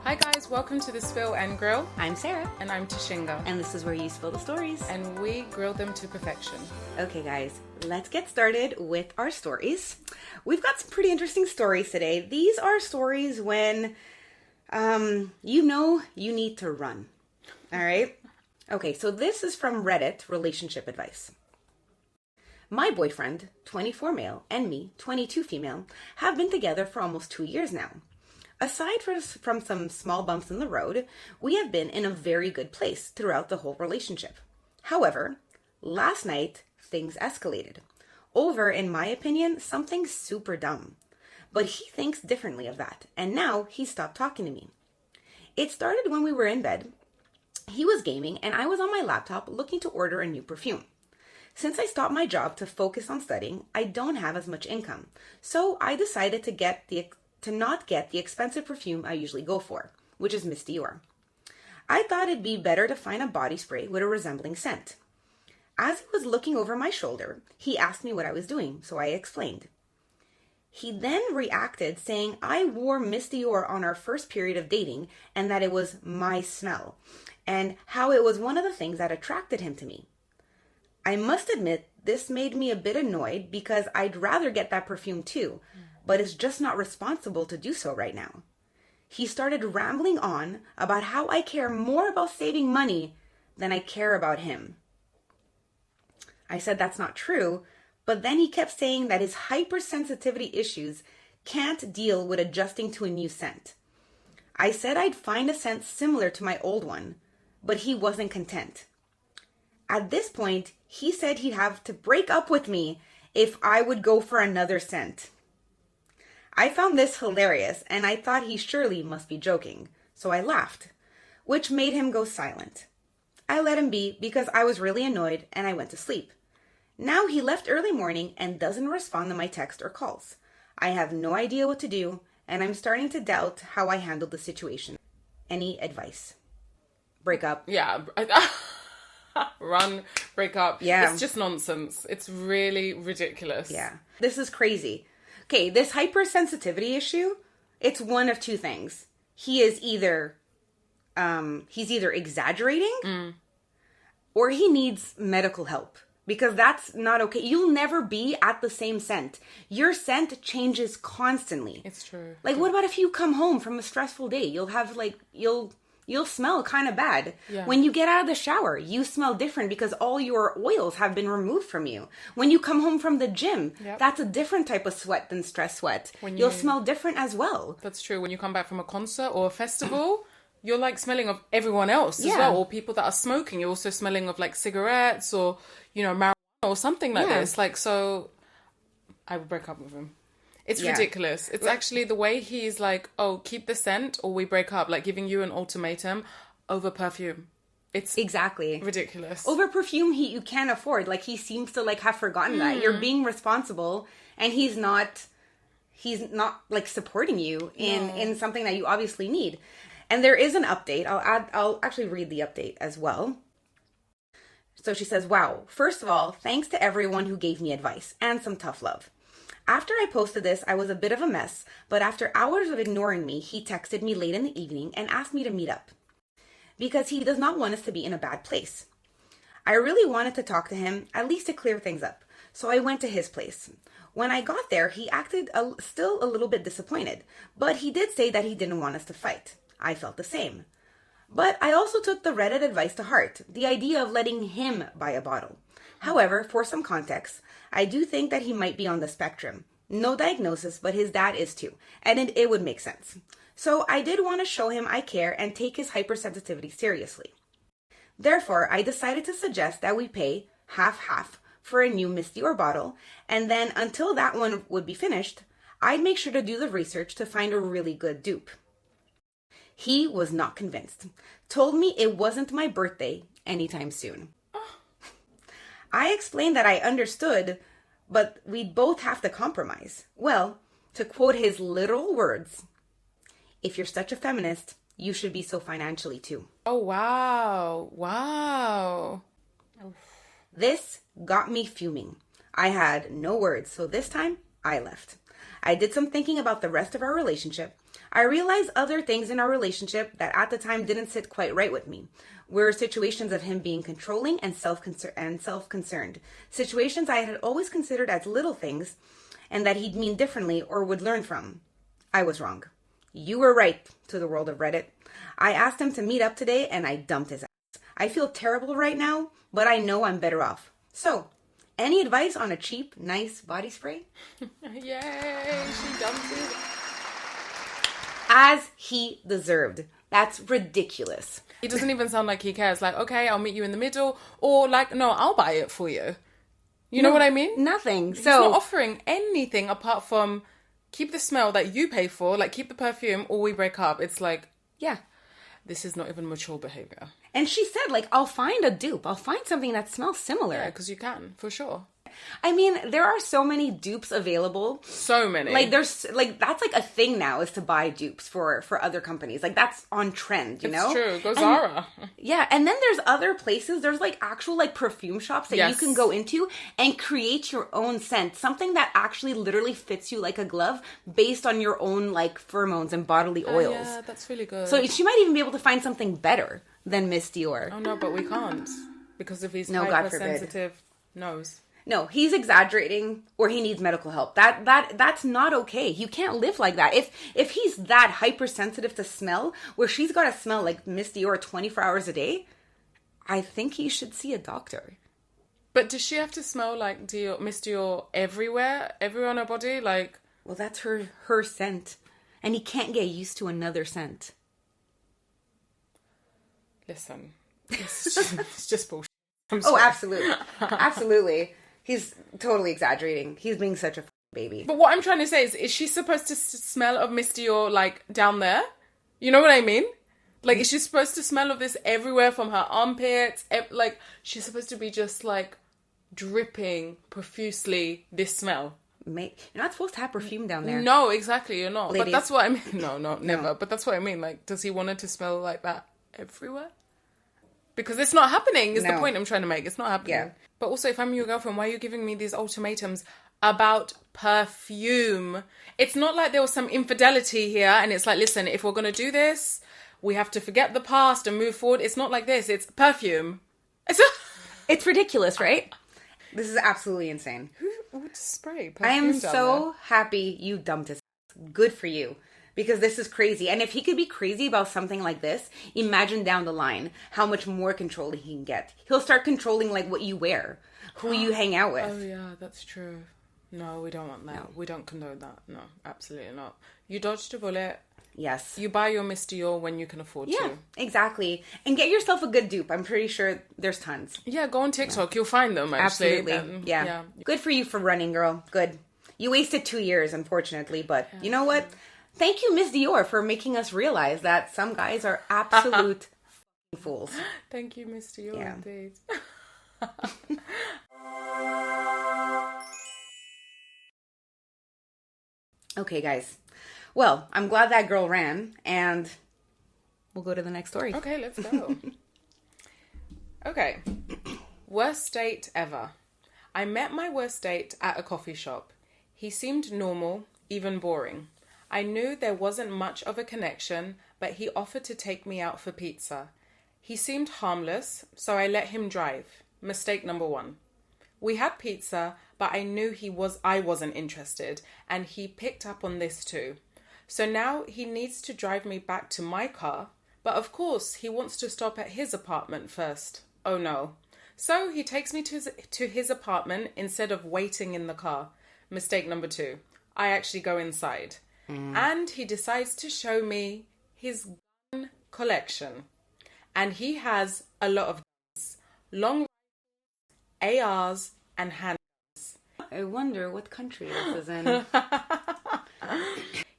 Hi guys, welcome to Thespillandgrill. I'm Sarah. And I'm Tashinga. And this is where you spill the stories. And we grill them to perfection. Okay guys, let's get started with our stories. We've got some pretty interesting stories today. These are stories when you know you need to run. Alright? Okay, so this is from Reddit, relationship advice. My boyfriend, 24 male, and me, 22 female, have been together for almost 2 years now. Aside from some small bumps in the road, we have been in a very good place throughout the whole relationship. However, last night, things escalated. Over, in my opinion, something super dumb. But he thinks differently of that, and now he stopped talking to me. It started when we were in bed. He was gaming, and I was on my laptop looking to order a new perfume. Since I stopped my job to focus on studying, I don't have as much income, so I decided to not get the expensive perfume I usually go for, which is Miss Dior. I thought it'd be better to find a body spray with a resembling scent. As he was looking over my shoulder, he asked me what I was doing, so I explained. He then reacted saying I wore Miss Dior on our first period of dating and that it was my smell, and how it was one of the things that attracted him to me. I must admit, this made me a bit annoyed because I'd rather get that perfume too, but it's just not responsible to do so right now. He started rambling on about how I care more about saving money than I care about him. I said that's not true, but then he kept saying that his hypersensitivity issues can't deal with adjusting to a new scent. I said I'd find a scent similar to my old one, but he wasn't content. At this point, he said he'd have to break up with me if I would go for another scent. I found this hilarious, and I thought he surely must be joking, so I laughed, which made him go silent. I let him be because I was really annoyed, and I went to sleep. Now he left early morning and doesn't respond to my text or calls. I have no idea what to do, and I'm starting to doubt how I handled the situation. Any advice? Break up. Yeah. Run, break up. Yeah. It's just nonsense. It's really ridiculous. Yeah. This is crazy. Okay, this hypersensitivity issue, it's one of two things. He's either exaggerating or he needs medical help, because that's not okay. You'll never be at the same scent. Your scent changes constantly. It's true. Like, what about if you come home from a stressful day? You'll smell kind of bad. Yeah. When you get out of the shower, you smell different because all your oils have been removed from you. When you come home from the gym, that's a different type of sweat than stress sweat. You'll smell different as well. That's true. When you come back from a concert or a festival, you're like smelling of everyone else as well. Or people that are smoking, you're also smelling of like cigarettes or, marijuana or something like this. Like, so I would break up with him. It's ridiculous. It's actually the way he's like, oh, keep the scent or we break up, like giving you an ultimatum over perfume. It's exactly ridiculous. Over perfume you can't afford. Like, he seems to like have forgotten that. You're being responsible, and he's not like supporting you in something that you obviously need. And there is an update. I'll actually read the update as well. So she says, wow, first of all, thanks to everyone who gave me advice and some tough love. After I posted this, I was a bit of a mess, but after hours of ignoring me, he texted me late in the evening and asked me to meet up, because he does not want us to be in a bad place. I really wanted to talk to him, at least to clear things up, so I went to his place. When I got there, he acted still a little bit disappointed, but he did say that he didn't want us to fight. I felt the same. But I also took the Reddit advice to heart, the idea of letting him buy a bottle. However, for some context, I do think that he might be on the spectrum. No diagnosis, but his dad is too, and it would make sense. So I did want to show him I care and take his hypersensitivity seriously. Therefore, I decided to suggest that we pay half-half for a new Miss Dior bottle, and then until that one would be finished, I'd make sure to do the research to find a really good dupe. He was not convinced. Told me it wasn't my birthday anytime soon. I explained that I understood, but we'd both have to compromise. Well, to quote his literal words, if you're such a feminist, you should be so financially too. Oh, wow. Wow. This got me fuming. I had no words, so this time I left. I did some thinking about the rest of our relationship. I realized other things in our relationship that at the time didn't sit quite right with me. Were situations of him being controlling and self-concerned. Situations I had always considered as little things and that he'd mean differently or would learn from. I was wrong. You were right, to the world of Reddit. I asked him to meet up today and I dumped his ass. I feel terrible right now, but I know I'm better off. So, any advice on a cheap, nice body spray? Yay, she dumped it. As he deserved. That's ridiculous. He doesn't even sound like he cares. Like, okay, I'll meet you in the middle. Or like, no, I'll buy it for you. You know what I mean? Nothing. He's not offering anything apart from keep the smell that you pay for, like keep the perfume, or we break up. It's like, yeah, this is not even mature behavior. And she said, like, I'll find a dupe. I'll find something that smells similar. Yeah, because you can, for sure. I mean, there are so many dupes available. So many. Like, there's, like, that's like a thing now, is to buy dupes for other companies. Like, that's on trend, you know? It's true. Go Zara. Yeah, and then there's other places. There's, like, actual, like, perfume shops that you can go into and create your own scent. Something that actually literally fits you like a glove based on your own, like, pheromones and bodily oils. Yeah, that's really good. So she might even be able to find something better than Miss Dior. Oh, no, but we can't. Because if he's God hypersensitive nose. No, he's exaggerating, or he needs medical help. That's not okay. You can't live like that. If he's that hypersensitive to smell, where she's got to smell like Miss Dior 24 hours a day, I think he should see a doctor. But does she have to smell like Dior, Miss Dior everywhere on her body? Like, well, that's her scent, and he can't get used to another scent. Listen, it's just bullshit. Oh, absolutely, absolutely. He's totally exaggerating. He's being such a baby. But what I'm trying to say is she supposed to smell of Miss Dior, like, down there? You know what I mean? Like, is she supposed to smell of this everywhere from her armpits? Like, she's supposed to be just, like, dripping profusely this smell. You're not supposed to have perfume down there. No, exactly, you're not. Ladies. But that's what I mean. No, never. But that's what I mean. Like, does he want her to smell like that everywhere? Because it's not happening, is the point I'm trying to make. It's not happening. Yeah. But also, if I'm your girlfriend, why are you giving me these ultimatums about perfume? It's not like there was some infidelity here, and it's like, listen, if we're going to do this, we have to forget the past and move forward. It's not like this. It's perfume. It's ridiculous, right? This is absolutely insane. Who would spray perfume I am down so there? happy you dumped his ass. Good for you. Because this is crazy. And if he could be crazy about something like this, imagine down the line how much more control he can get. He'll start controlling, like, what you wear, who you hang out with. Oh, yeah, that's true. No, we don't want that. No. We don't condone that. No, absolutely not. You dodged a bullet. Yes. You buy your Miss Dior when you can afford to. Yeah, exactly. And get yourself a good dupe. I'm pretty sure there's tons. Yeah, go on TikTok. Yeah. You'll find them, actually. Absolutely. Yeah. Good for you for running, girl. Good. You wasted 2 years, unfortunately. But you know what? Thank you, Miss Dior, for making us realize that some guys are absolute fools. Thank you, Miss Dior, indeed. Okay, guys. Well, I'm glad that girl ran, and we'll go to the next story. Okay, let's go. Okay. Worst date ever. I met my worst date at a coffee shop. He seemed normal, even boring. I knew there wasn't much of a connection, but he offered to take me out for pizza. He seemed harmless, so I let him drive. Mistake number 1. We had pizza, but I knew I wasn't interested, and he picked up on this too. So now he needs to drive me back to my car, but of course he wants to stop at his apartment first. Oh no. So he takes me to his apartment instead of waiting in the car. Mistake number 2. I actually go inside. And he decides to show me his gun collection. And he has a lot of guns. Long ARs and handguns. I wonder what country this is in.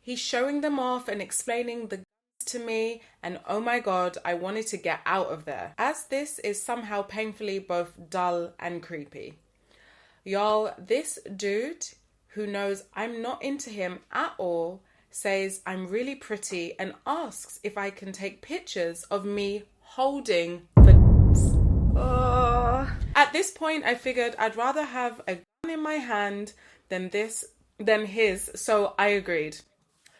He's showing them off and explaining the guns to me, and oh my god, I wanted to get out of there. As this is somehow painfully both dull and creepy. Y'all, this dude, who knows I'm not into him at all, says I'm really pretty and asks if I can take pictures of me holding the guns. At this point, I figured I'd rather have a gun in my hand than his, so I agreed.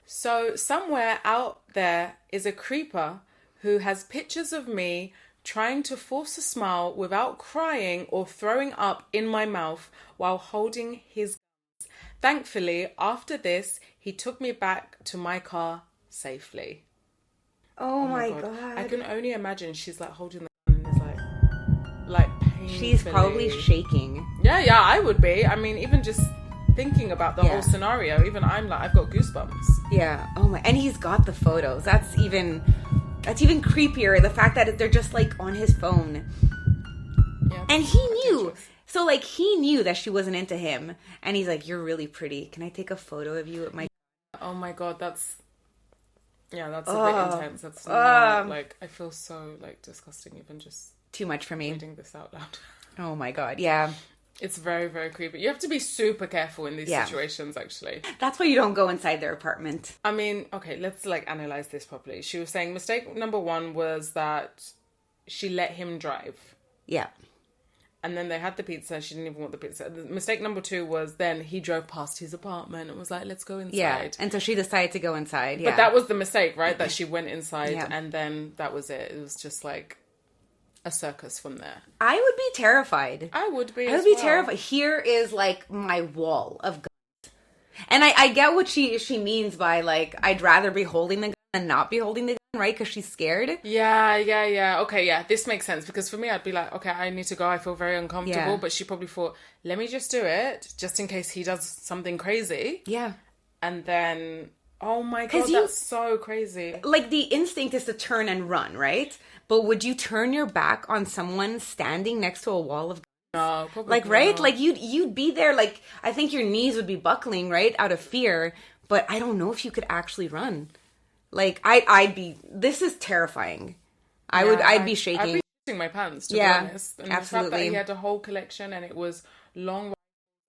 So somewhere out there is a creeper who has pictures of me trying to force a smile without crying or throwing up in my mouth while holding his guns. Thankfully, after this, he took me back to my car safely. Oh my God. I can only imagine she's like holding the gun and is like painfully. She's probably shaking. Yeah, I would be. I mean, even just thinking about the whole scenario, even I'm like, I've got goosebumps. Yeah. Oh my. And he's got the photos. That's even creepier. The fact that they're just like on his phone. Yeah. And he knew. So like he knew that she wasn't into him, and he's like, "You're really pretty. Can I take a photo of you at my?" Oh my God, that's a bit intense. That's like, I feel so like disgusting even just too much for me reading this out loud. Oh my God, yeah. It's very, very creepy. You have to be super careful in these situations, actually. That's why you don't go inside their apartment. I mean, okay, let's like analyze this properly. She was saying mistake number 1 was that she let him drive. Yeah. And then they had the pizza. She didn't even want the pizza. Mistake number 2 was then he drove past his apartment and was like, let's go inside. Yeah, and so she decided to go inside. Yeah. But that was the mistake, right? That she went inside and then that was it. It was just like a circus from there. I would be terrified. I would be terrified. Here is like my wall of guns. And I get what she means by like, I'd rather be holding the gun than not be holding the gun. Right, because she's scared. Yeah. Okay, yeah, this makes sense. Because for me, I'd be like, okay, I need to go. I feel very uncomfortable. Yeah. But she probably thought, let me just do it, just in case he does something crazy. Yeah. And then, oh my God, that's so crazy. Like, the instinct is to turn and run, right? But would you turn your back on someone standing next to a wall of guns? No, probably like, right? not. Like, you'd be there, like, I think your knees would be buckling, right? Out of fear. But I don't know if you could actually run. Like, I'd be, this is terrifying. I'd be shaking. I'd be shitting my pants, to be honest. And absolutely. The fact that he had a whole collection and it was long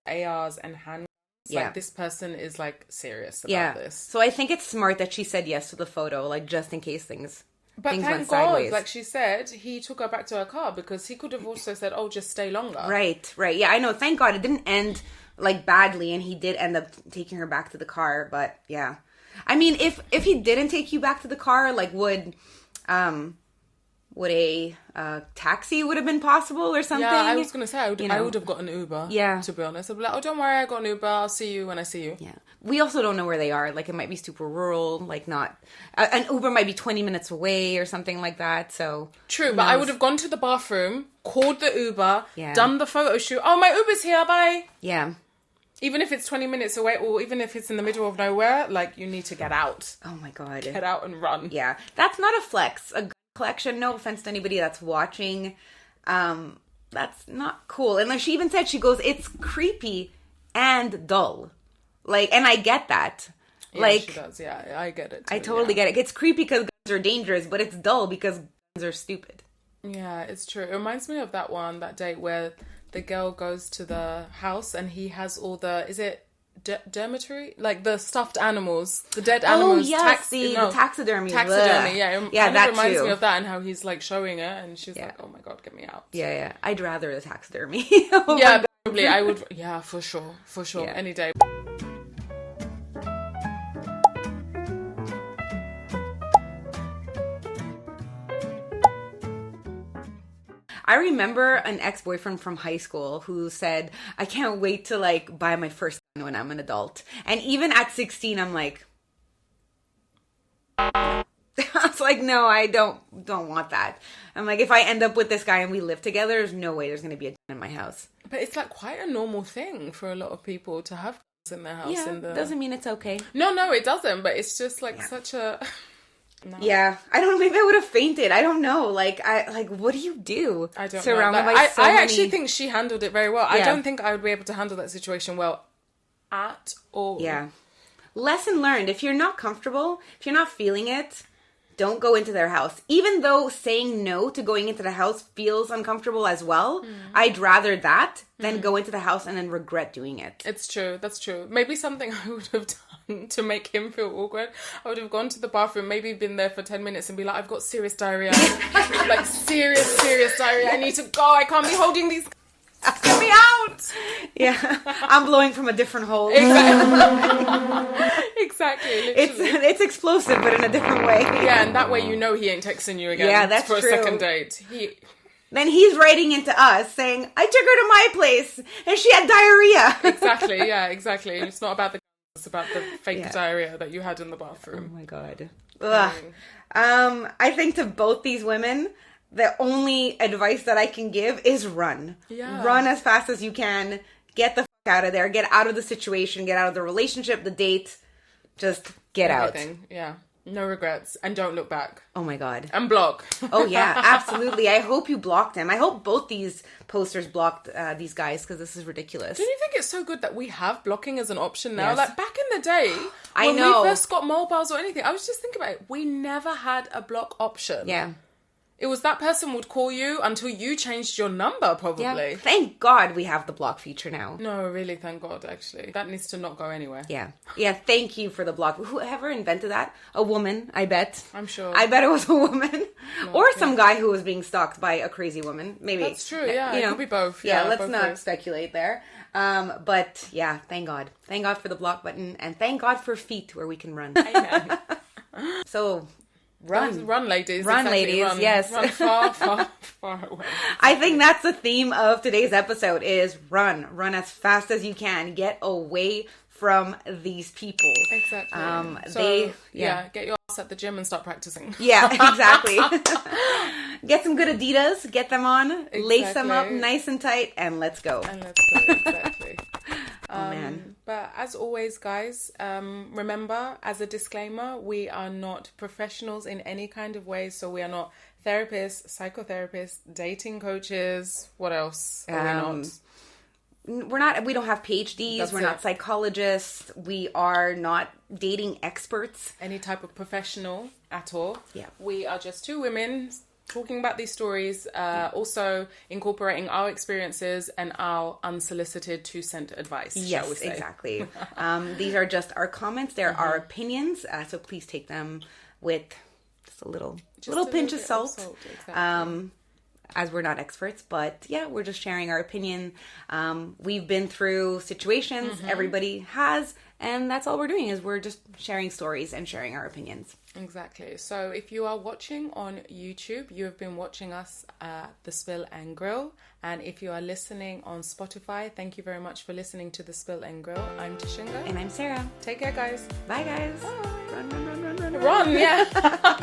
ARs and handguns. Like, this person is, like, serious about this. So I think it's smart that she said yes to the photo, like, just in case things thank went God, sideways. like she said, he took her back to her car because he could have also said, oh, just stay longer. Right. Yeah, I know. Thank God it didn't end, like, badly, and he did end up taking her back to the car, but, yeah. I mean, if he didn't take you back to the car, like, would a taxi would have been possible or something? Yeah, I was going to say, I would have got an Uber, to be honest. I'd be like, oh, don't worry, I got an Uber, I'll see you when I see you. Yeah. We also don't know where they are. Like, it might be super rural, like, not... an Uber might be 20 minutes away or something like that, so... True, but I would have gone to the bathroom, called the Uber, done the photo shoot. Oh, my Uber's here, bye! Yeah. Even if it's 20 minutes away, or even if it's in the middle of nowhere, like, you need to get out. Oh my God. Get out and run. Yeah. That's not a flex. A gun collection, no offense to anybody that's watching. That's not cool. And like she even said, she goes, it's creepy and dull. Like, and I get that. Yeah, like, she does. Yeah, I get it. I totally get it. It's creepy because guns are dangerous, but it's dull because guns are stupid. Yeah, it's true. It reminds me of that date where the girl goes to the house and he has all the, is it dermatory? Like the stuffed animals, the dead animals. Oh, yes, the taxidermy. Taxidermy, yeah. That reminds too. me of that and how he's like showing it and she's like, oh my God, get me out. Yeah. I'd rather the taxidermy. Yeah, probably. I would, yeah, for sure. Yeah. Any day. I remember an ex-boyfriend from high school who said, I can't wait to like buy my first gun when I'm an adult. And even at 16, I'm like, I was like, no, I don't want that. I'm like, if I end up with this guy and we live together, there's no way there's going to be a gun in my house. But it's like quite a normal thing for a lot of people to have guns in their house. Yeah, doesn't mean it's okay. No, it doesn't. But it's just like such a... No. Yeah, I don't know. Maybe I would have fainted. I don't know. Like, what do you do? I don't Surrounded know. by so many... I actually think she handled it very well. Yeah. I don't think I would be able to handle that situation well at all. Yeah. Lesson learned. If you're not comfortable, if you're not feeling it, don't go into their house. Even though saying no to going into the house feels uncomfortable as well, I'd rather that than go into the house and then regret doing it. It's true. That's true. Maybe something I would have done to make him feel awkward. I would have gone to the bathroom, maybe been there for 10 minutes and be like, I've got serious diarrhea. Like, serious diarrhea. I need to go. I can't be holding these. Get me out. once. Yeah, I'm blowing from a different hole. Exactly. Literally. It's explosive, but in a different way. Yeah, and that way you know he ain't texting you again. Yeah, that's for true. a second date. Then he's writing into us saying, I took her to my place and she had diarrhea. Exactly, yeah, exactly. It's not about it's about the fake diarrhea that you had in the bathroom. Oh my God. Ugh. I think to both these women, the only advice that I can give is run. Yeah. Run as fast as you can. Get the fuck out of there. Get out of the situation. Get out of the relationship, the date. Just get Everything. out. Yeah. No regrets. And don't look back. Oh my God. And block. Oh yeah, absolutely. I hope you blocked him. I hope both these posters blocked these guys, because this is ridiculous. Don't you think it's so good that we have blocking as an option now? Yes. Like back in the day, I when know. we first got mobiles or anything, I was just thinking about it. We never had a block option. Yeah. It was that person would call you until you changed your number, probably. Yeah. Thank God we have the block feature now. No, really, thank God, actually. That needs to not go anywhere. Yeah. Yeah, thank you for the block. Whoever invented that? A woman, I bet. I'm sure. I bet it was a woman. Or some guy who was being stalked by a crazy woman. Maybe. That's true, yeah. It could be both. Yeah, let's both not ways. speculate there. But yeah, thank God. Thank God for the block button. And thank God for feet where we can run. Amen. So... Run, ladies. Run, exactly. ladies. Run. Yes. Run far, far, far away. I think that's the theme of today's episode is run. Run as fast as you can. Get away from these people. Exactly. Get your ass at the gym and start practicing. Yeah, exactly. Get some good Adidas. Get them on. Exactly. Lace them up nice and tight. And let's go. Exactly. Oh, man. But as always, guys, remember, as a disclaimer, we are not professionals in any kind of way. So we are not therapists, psychotherapists, dating coaches. What else are we not? We don't have PhDs. We're not psychologists. We are not dating experts. Any type of professional at all. Yeah. We are just two women talking about these stories, also incorporating our experiences and our unsolicited 2-cent advice, shall we say. Exactly. These are just our comments. They're our opinions. So please take them with just a little pinch of salt. Exactly. As we're not experts, but yeah, we're just sharing our opinion. We've been through situations, everybody has, and that's all we're doing is we're just sharing stories and sharing our opinions. Exactly. So if you are watching on YouTube, you have been watching us at Thespillandgrill. And if you are listening on Spotify, thank you very much for listening to Thespillandgrill. I'm Tishinga. And I'm Sarah. Take care, guys. Bye, guys. Bye. Run, run, run, run, run. Run, yeah.